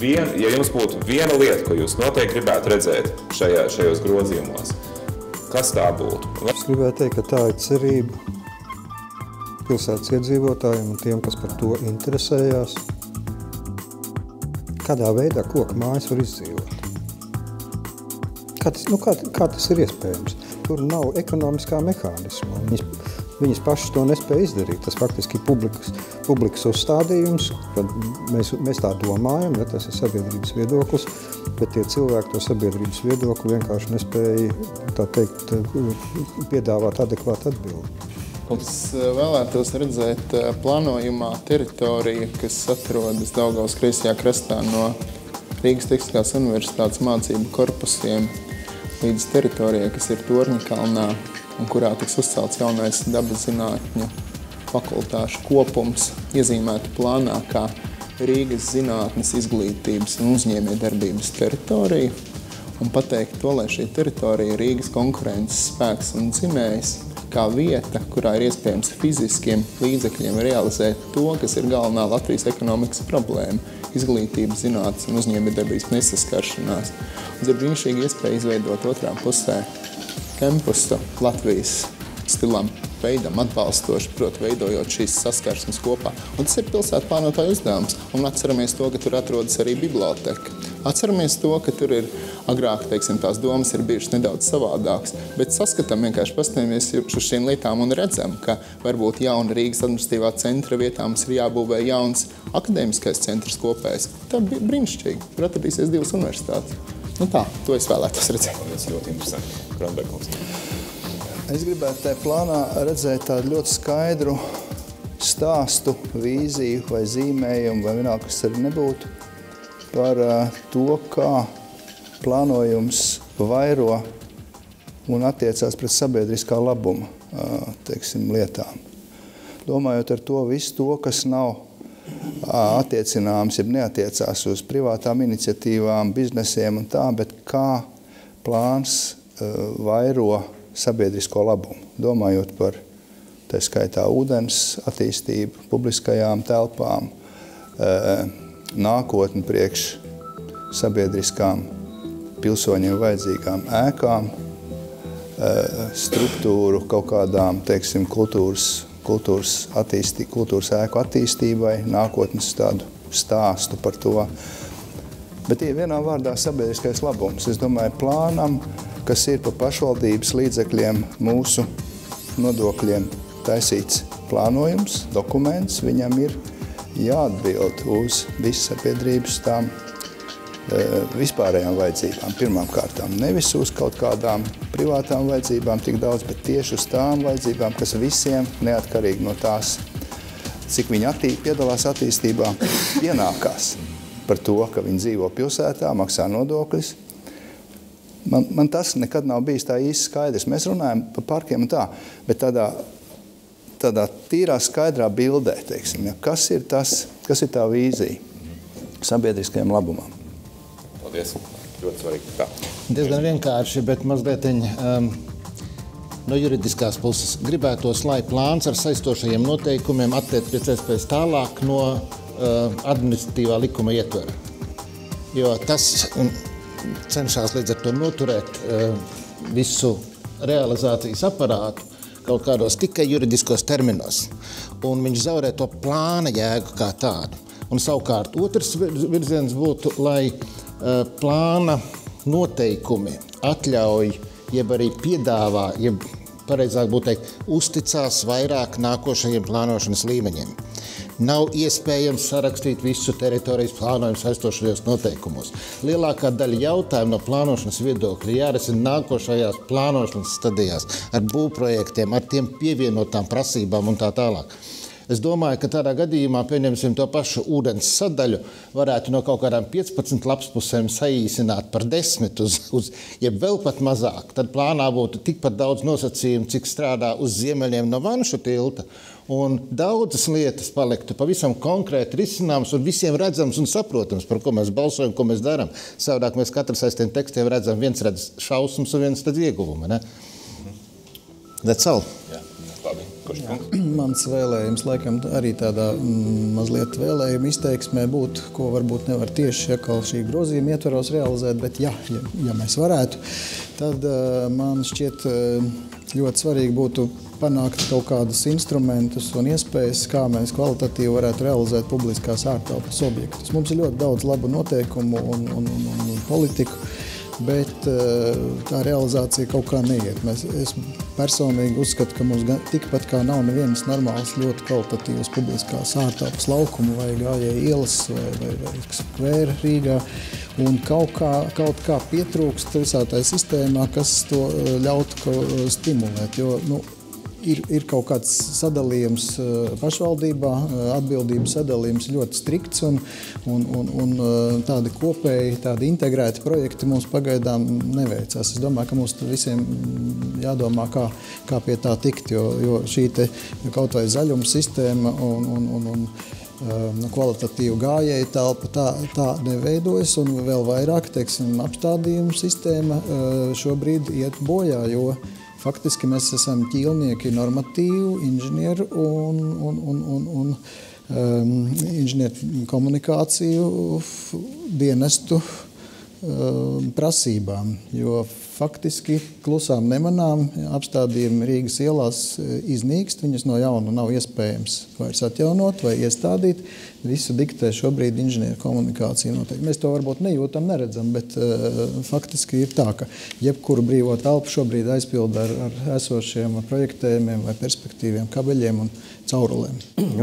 ja jums būtu viena lieta, ko jūs noteikti gribētu redzēt šajos grozījumos, kas tā būtu? Es gribētu teikt, ka tā ir cerība pilsētas iedzīvotājiem un tiem, kas par to interesējās. Kādā veidā koka mājas var izdzīvot? Kā tas ir iespējams? Tur nav ekonomiskā mehānisma. Viņas pašas to nespēja izdarīt. Tas faktiski ir publikas uzstādījums, kad mēs tā domājam, ja tas ir sabiedrības viedoklis, bet tie cilvēki to sabiedrības viedokli vienkārši nespēja, tā teikt, piedāvāt adekvātu atbildi. Es vēlētos redzēt plānojumā teritoriju, kas atrodas Daugavas kreisajā krastā no Rīgas Tehniskās universitātes mācību korpusiem līdz teritorijai, kas ir Torņakalnā un kurā tiks uzcelts jaunais dabas zinātņu fakultāšu kopums, iezīmētu plānā kā Rīgas zinātnes, izglītības un uzņēmējdarbības teritorija un pateikt to, lai šī teritorija ir Rīgas konkurences spēks un dzinējs, kā vieta, kurā ir iespējams fiziskiem līdzekļiem realizēt to, kas ir galvenā Latvijas ekonomikas problēma – izglītības, zinātnes un uzņēmējdarbības nesaskaršanās. Un ir brīnišķīgi iespēja izveidot otrā pusē kampusu Latvijas stilam, veidam atbalstoši, proti veidojot šīs saskarsmes kopā. Un tas ir pilsētu plānotāju uzdevums. Un atceramies to, ka tur atrodas arī biblioteka. Atceramies to, ka tur ir agrāk, teiksim, tās domas ir bijušas nedaudz savādākas, bet saskatām vienkārši paskatāmies uz šīm lietām un redzam, ka varbūt jauna Rīgas administratīvā centra vietā mums ir jābūvē jauns akadēmiskais centrs kopējs. Tā bija brīnišķīgi. Tur atradīsies divas universitātes. Nu tā, to es vēlētos redzēt. Tas ļoti interesanti. Kronbergs. Es gribētu tajā plānā redzēt tādu ļoti skaidru stāstu, vīziju vai zīmējumu, vai vienalga, kas arī nebūtu, par to, kā plānojums vairo un attiecās pret sabiedriskā labuma, teiksim, lietām. Domājot ar to visu to, kas nav attiecināms, ja neatiecās uz privātām iniciatīvām, biznesiem un tā, bet kā plāns vairo sabiedrisko labumu. Domājot par, tā skaitā, ūdens attīstību, publiskajām telpām, nākotni priekš sabiedriskām pilsoņiem vajadzīgām ēkām, struktūru kaut kādām, teiksim, kultūras ēku attīstībai, nākotnes tādu stāstu par to. Bet ir vienā vārdā sabiedriskais labums. Es domāju, plānam, kas ir pa pašvaldības līdzekļiem mūsu nodokļiem taisīts plānojums, dokuments, viņam ir jāatbild uz visu sabiedrības tām vispārējām vajadzībām, pirmām kārtām. Nevis uz kaut kādām privātām vajadzībām tik daudz, bet tieši uz tām vajadzībām, kas visiem, neatkarīgi no tās, cik viņi piedalās attīstībā, pienākās par to, ka viņi dzīvo pilsētā, maksā nodokļus. Man tas nekad nav bijis tā īsti skaidrs. Mēs runājam par parkiem un tā, bet tādā tīrā skaidrā bildē, teiksim, ja, kas ir tā vīzija sabiedriskajam labumam. Paldies. Ļoti svarīgi. Tā. Diezgan vienkārši, bet mazliet no juridiskās puses gribētos, lai plāns ar saistošajiem noteikumiem attiec pēc iespējas tālāk no administratīvā likuma ietvera. Jo tas cenšas līdz ar to noturēt visu realizācijas aparātu kaut kādos tikai juridiskos terminos. Un viņš zaudē to plāna jēgu kā tādu. Un savukārt otrs virziens būtu, lai plāna noteikumi atļauj, jeb arī piedāvā, jeb pareizāk būtu teikt, uzticās vairāk nākošajiem plānošanas līmeņiem. Nav iespējams sarakstīt visu teritorijas plānojumu saistošajos noteikumos. Lielākā daļa jautājumu no plānošanas viedokļa jārisina nākošajās plānošanas stadijās ar būvprojektiem, ar tiem pievienotām prasībām un tā tālāk. Es domāju, ka tādā gadījumā, pieņemsim to pašu ūdens sadaļu, varētu no kaut kādām 15 lapspusēm saīsināt par 10 jeb vēl pat mazāk. Tad plānā būtu tikpat daudz nosacījumu, cik strādā uz ziemeļiem no Vanšu tilta. Un daudzas lietas paliktu pavisam konkrēti risināmas un visiem redzams un saprotams, par ko mēs balsojam, ko mēs darām. Savādāk mēs katrs aiz tiem tekstiem redzam, viens redz šausmas un viens redz ieguvumu, ne? That's all. Jā, labi. Kurš kungs? Mans vēlējums laikam arī tādā mazliet vēlējuma izteiksmē būtu, ko varbūt nevar tieši šī grozījuma ietvaros realizēt, bet ja mēs varētu, tad man šķiet ļoti svarīgi būtu panākt kaut kādus instrumentus un iespējas, kā mēs kvalitatīvi varētu realizēt publiskās ārtelpas objektus. Mums ir ļoti daudz labu noteikumu un politiku, bet tā realizācija kaut kā neiet. Es personīgi uzskatu, ka mums tikpat kā nav nevienas normālas ļoti kvalitatīvas publiskās ārtelpas laukumu vai gājēju ielas vai skvēra Rīgā. Un kaut kā pietrūkst visā tā sistēmā, kas to ļautu stimulēt, jo ir kaut kāds sadalījums pašvaldībā, atbildības sadalījums ļoti strikts un tādi kopēji, tādi integrēti projekti mums pagaidām neveicās. Es domāju, ka mums visiem jādomā, kā pie tā tikt, jo šī te kaut vai zaļuma sistēma un kvalitatīvu gājēju telpa tā neveidojas, un vēl vairāk, apstādījumu sistēma šobrīd iet bojā, jo faktiski mēs esam ķīlnieki normatīvu, inženieru un inženieru komunikāciju dienestu prasībām, jo faktiski klusām nemanām apstādījumi Rīgas ielās iznīkst, viņas no jauna nav iespējams vairs atjaunot vai iestādīt. Visu diktē šobrīd inženieru komunikācija noteikti. Mēs to varbūt nejūtam, neredzam, bet faktiski ir tā, ka jebkuru brīvo telpu šobrīd aizpilda ar esošiem projektējumiem vai perspektīviem kabeļiem un caurulēm.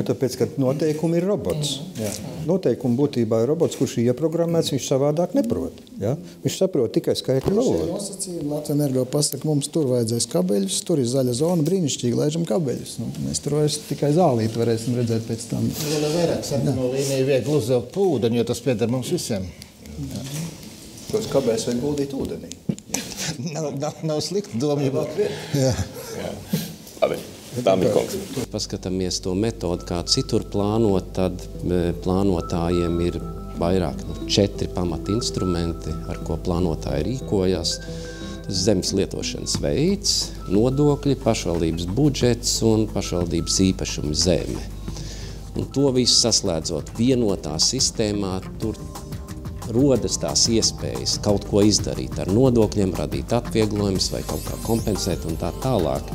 Tāpēc, ka noteikumi ir robots. Jā. Noteikumi būtībā ir robots, kurš ir ieprogrammēts, viņš savādāk neprot. Ja? Viņš saprot tikai skaitļu valodu. Latvienergo pasaka, mums tur vajadzēs kabeļus, tur ir zaļa zona, brīnišķīgi laižam kabeļus. Mēs tur vairs tikai zālīti varēsim redzēt pēc tam. No līnija viegli uzvilkt pa ūdeni, jo tas pieder mums visiem. Tos kabeļus vajag guldīt ūdenī. Nav slikta doma. Jā. Labi. Kungs. Paskatāmies to metodu, kā citur plānot, tad plānotājiem ir vairāk 4 pamatinstrumenti, ar ko plānotāji rīkojas. Tas zemes lietošanas veids, nodokļi, pašvaldības budžets un pašvaldības īpašuma zeme. Un to visu saslēdzot vienotā sistēmā, tur rodas tās iespējas kaut ko izdarīt ar nodokļiem, radīt atvieglojumus vai kaut kā kompensēt un tā tālāk.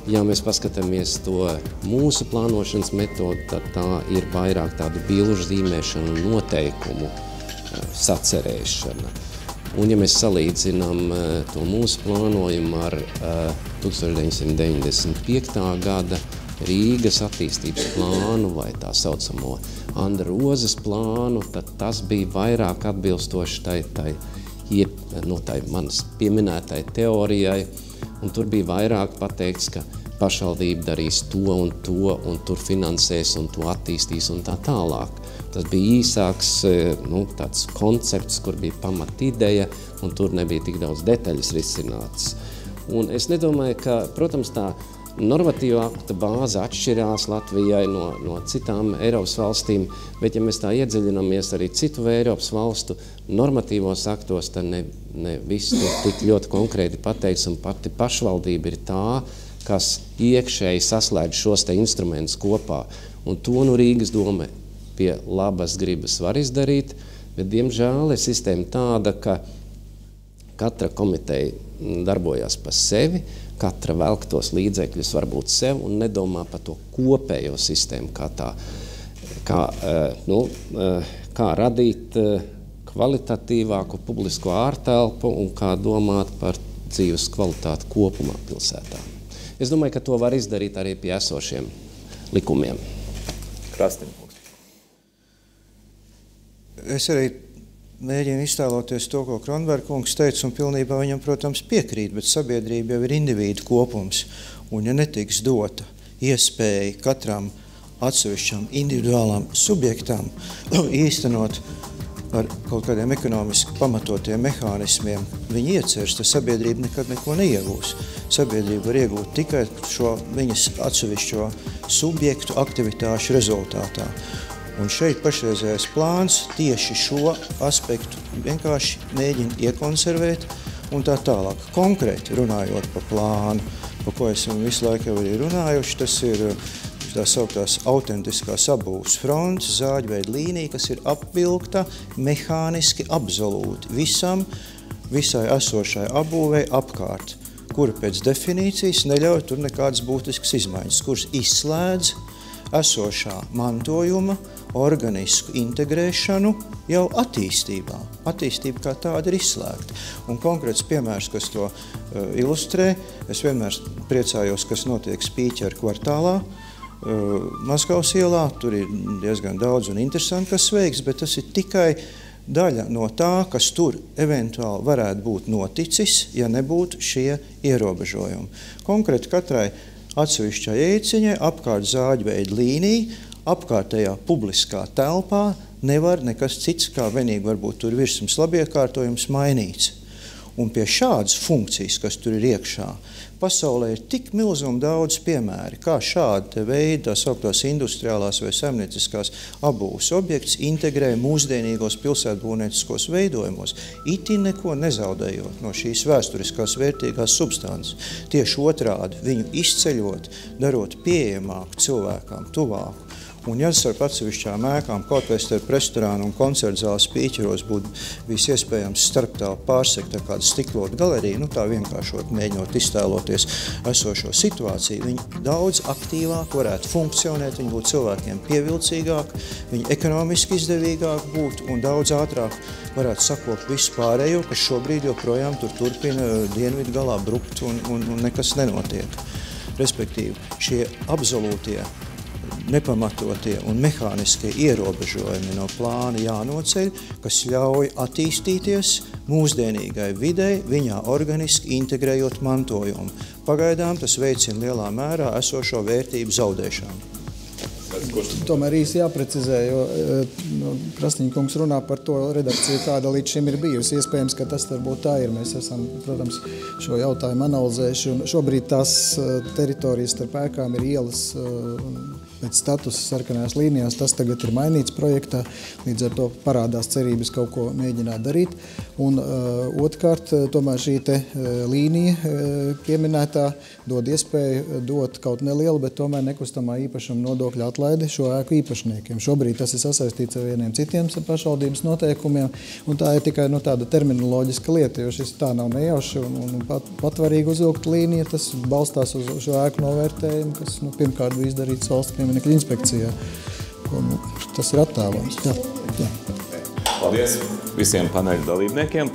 Ja mēs paskatāmies to mūsu plānošanas metodu, tad tā ir vairāk tādu bilžu zīmēšanu un noteikumu sacerēšana. Un ja mēs salīdzinām to mūsu plānojumu ar 1995. Gada Rīgas attīstības plānu vai tā saucamo Andra Rozes plānu, tad tas bija vairāk atbilstoši tai manas pieminētai teorijai. Un tur bija vairāk pateikts, ka pašvaldība darīs to, un tur finansēs, un to attīstīs, un tā tālāk. Tas bija īsāks tāds koncepts, kur bija pamatideja, un tur nebija tik daudz detaļas risinātas. Un es nedomāju, ka, protams, tā normatīvā akta bāze atšķirās Latvijai no citām Eiropas valstīm, bet ja mēs tā iedziļinamies arī citu Eiropas valstu normatīvos aktos, tad ne viss tur tik ļoti konkrēti pateikts, un pati pašvaldība ir tā, kas iekšēji saslēdz šos te instrumentus kopā. Un to Rīgas doma pie labas gribas var izdarīt, bet diemžēl ir sistēma tāda, ka katra komiteja darbojās pa sevi, katra velk tos līdzekļus varbūt sev un nedomā par to kopējo sistēmu, kā radīt kvalitatīvāku publisko ārtelpu un kā domāt par dzīves kvalitāti kopumā pilsētā. Es domāju, ka to var izdarīt arī pie esošiem likumiem. Krastinkungs. Es arī mēģinu iztēloties to, ko Kronberga kungs teica, un pilnībā viņam, protams, piekrīt, bet sabiedrība jau ir individu kopums, un ja netiks dota iespēja katram atsevišķam individuālām subjektām īstenot ar kaut kādiem ekonomiski pamatotiem mehānismiem, viņi ieceras, tad sabiedrība nekad neko neiegūs. Sabiedrība var iegūt tikai šo viņas atsevišķo subjektu aktivitāšu rezultātā. Un šeit pašreizējais plāns tieši šo aspektu vienkārši mēģina iekonservēt un tā tālāk. Konkrēti runājot par plānu, par ko esam visu laiku jau arī runājuši, tas ir tā sauktās autentiskās apbūves frontes, zāģveida līnija, kas ir apvilkta mehāniski absolūti visai esošai apbūvei apkārt, kura pēc definīcijas neļauj tur nekādas būtiskas izmaiņas, kuras izslēdz esošā mantojuma organisku integrēšanu jau attīstībā. Attīstība kā tāda ir izslēgta. Un konkrēts piemērs, kas to ilustrē, es vienmēr priecājos, kas notiek Spīķeru kvartālā, Maskavas ielā, tur ir diezgan daudz un interesanti, kas veiks, bet tas ir tikai daļa no tā, kas tur eventuāli varētu būt noticis, ja nebūtu šie ierobežojumi. Konkrēti katrai atsevišķai ēciņai apkārt zāģveida līnija, apkārtējā publiskā telpā nevar nekas cits, kā vienīgi varbūt tur virsmas labiekārtojums mainīts. Un pie šādas funkcijas, kas tur ir iekšā, pasaulē ir tik milzīgi daudz piemēri, kā šāda veida tā sauktās industriālās vai saimnieciskās apbūves objekts integrē mūsdienīgos pilsētbūvnieciskos veidojumos, itin neko nezaudējot no šīs vēsturiskās vērtīgās substances. Tieši otrādi viņu izceļot, darot pieejamāku cilvēkam, tuvāku. Un ja starp atsevišķām ēkām, kaut vai starp restorānu un koncertzāles Spīķeros būtu bijis iespējams starptālu pārsekt ar kādu stiklotu galeriju, tā vienkāršot mēģinot iztēloties esošo situāciju, viņi daudz aktīvāk varētu funkcionēt, viņi būtu cilvēkiem pievilcīgāk, viņi ekonomiski izdevīgāk būtu un daudz ātrāk varētu sakopt visu pārējo, kas šobrīd joprojām tur turpina dienvidu galā brukt un nekas nenotiek. Respektīvi, šie absolūtie nepamatotie un mehāniskie ierobežojumi no plāna jānoceļ, kas ļauj attīstīties mūsdienīgai videi, viņā organiski integrējot mantojumu. Pagaidām tas veicina lielā mērā esošo vērtību zaudēšanu. Tomēr īsi jāprecizē, jo Krasniņa kungs runā par to redakciju, kāda līdz šim ir bijusi. Iespējams, ka tas varbūt tā ir. Mēs esam, protams, šo jautājumu analizējuši. Un šobrīd tās teritorijas starp ēkām ir ielas pēc statusa sarkanās līnijās. Tas tagad ir mainīts projektā. Līdz ar to parādās cerības kaut ko mēģināt darīt. Un otrkārt, tomēr šī te līnija pieminētā dod iespēju dot kaut nelielu, bet tomēr nekustamā īpašuma nodokļa atlaidi šo ēku īpašniekiem. Šobrīd tas ir sasaistīts ar vieniem citiem pašvaldības noteikumiem, un tā ir tikai tāda terminoloģiska lieta, jo šis tā nav nejauši un patvarīgi uzvilkt līnija, tas balstās uz šo ēku novērtējumu, kas pirmkārt bija izdarīts valsts pieminekļu inspekcijā. Tas ir attēlojums. Jā. Paldies visiem paneļa dalībniekiem.